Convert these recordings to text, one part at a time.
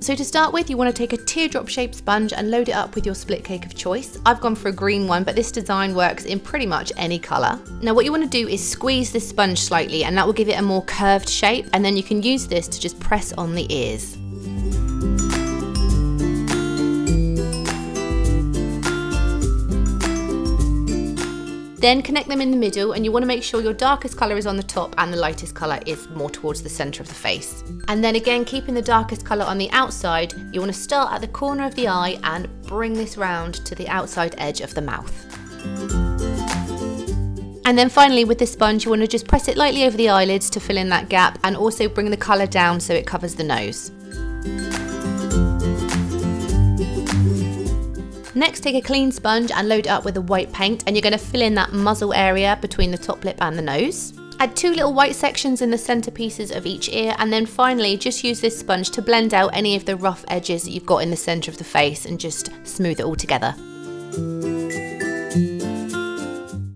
So to start with, you want to take a teardrop shaped sponge and load it up with your split cake of choice. I've gone for a green one, but this design works in pretty much any colour. Now what you want to do is squeeze this sponge slightly, and that will give it a more curved shape, and then you can use this to just press on the ears. Then connect them in the middle, and you want to make sure your darkest colour is on the top and the lightest colour is more towards the centre of the face. And then again, keeping the darkest colour on the outside, you want to start at the corner of the eye and bring this round to the outside edge of the mouth. And then finally with the sponge, you want to just press it lightly over the eyelids to fill in that gap, and also bring the colour down so it covers the nose. Next, take a clean sponge and load it up with a white paint, and you're going to fill in that muzzle area between the top lip and the nose. Add 2 little white sections in the centre pieces of each ear, and then finally just use this sponge to blend out any of the rough edges that you've got in the centre of the face and just smooth it all together.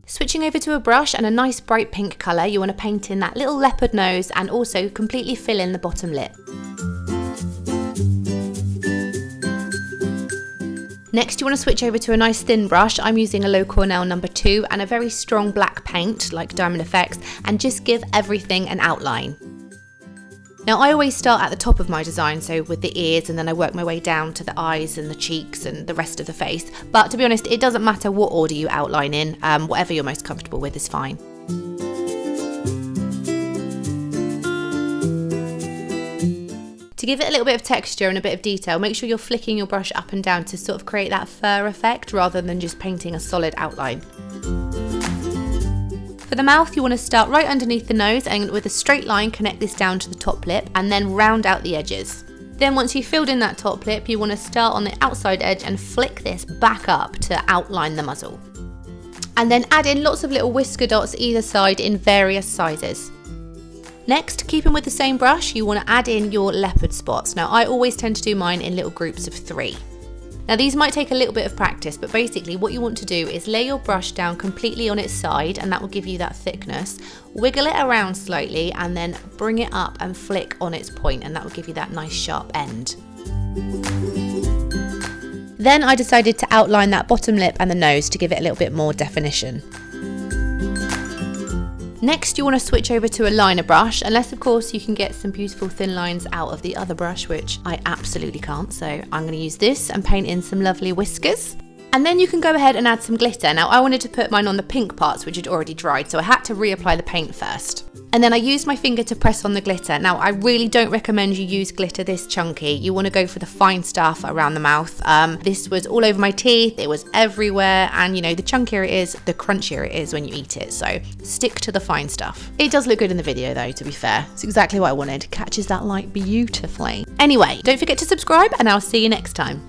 Switching over to a brush and a nice bright pink colour, you want to paint in that little leopard nose and also completely fill in the bottom lip. Next, you want to switch over to a nice thin brush. I'm using a Loew Cornell No. 2 and a very strong black paint like Diamond Effects, and just give everything an outline. Now I always start at the top of my design, so with the ears, and then I work my way down to the eyes and the cheeks and the rest of the face. But to be honest, it doesn't matter what order you outline in, whatever you're most comfortable with is fine. To give it a little bit of texture and a bit of detail, make sure you're flicking your brush up and down to sort of create that fur effect rather than just painting a solid outline. For the mouth, you want to start right underneath the nose and with a straight line connect this down to the top lip and then round out the edges. Then once you've filled in that top lip, you want to start on the outside edge and flick this back up to outline the muzzle. And then add in lots of little whisker dots either side in various sizes. Next, keeping with the same brush, you want to add in your leopard spots. Now I always tend to do mine in little groups of 3. Now these might take a little bit of practice, but basically what you want to do is lay your brush down completely on its side, and that will give you that thickness. Wiggle it around slightly and then bring it up and flick on its point, and that will give you that nice sharp end. Then I decided to outline that bottom lip and the nose to give it a little bit more definition. Next, you want to switch over to a liner brush, unless of course you can get some beautiful thin lines out of the other brush, which I absolutely can't, so I'm going to use this and paint in some lovely whiskers. And then you can go ahead and add some glitter. Now I wanted to put mine on the pink parts which had already dried, so I had to reapply the paint first. And then I used my finger to press on the glitter. Now I really don't recommend you use glitter this chunky. You want to go for the fine stuff around the mouth. This was all over my teeth, it was everywhere, and you know, the chunkier it is, the crunchier it is when you eat it, so stick to the fine stuff. It does look good in the video though, to be fair. It's exactly what I wanted, catches that light beautifully. Anyway, don't forget to subscribe and I'll see you next time.